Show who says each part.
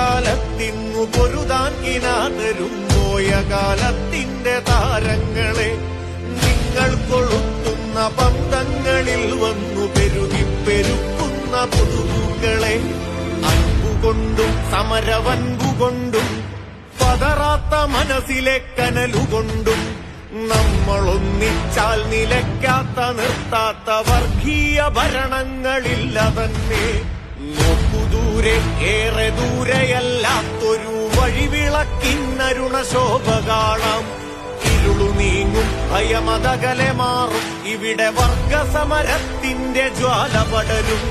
Speaker 1: കാലത്തിന്നു പൊരുതാൻ കിനാതരും പോയ കാലത്തിന്റെ താരങ്ങളെ നിങ്ങൾ കൊളുത്തുന്ന പന്തങ്ങളിൽ വന്നു പെരുകിപ്പെരുക്കുന്ന പുതുക്കളെ അൻപുകൊണ്ടും സമരവൻപുകൊണ്ടും പതറാത്ത മനസ്സിലെ കനലുകൊണ്ടും നമ്മളൊന്നിച്ചാൽ നിലയ്ക്കാത്ത നിർത്താത്ത വർഗീയ ഭരണങ്ങളില്ല തന്നെ. നോക്കുദൂരെ ഏറെ ദൂരെയല്ലാത്തൊരു വഴിവിളക്കിന്നരുണശോഭ കാണാം. ഇരുളു നീങ്ങും ഭയമതകലെ മാറും ഇവിടെ വർഗസമരത്തിന്റെ ജ്വാല പടരും.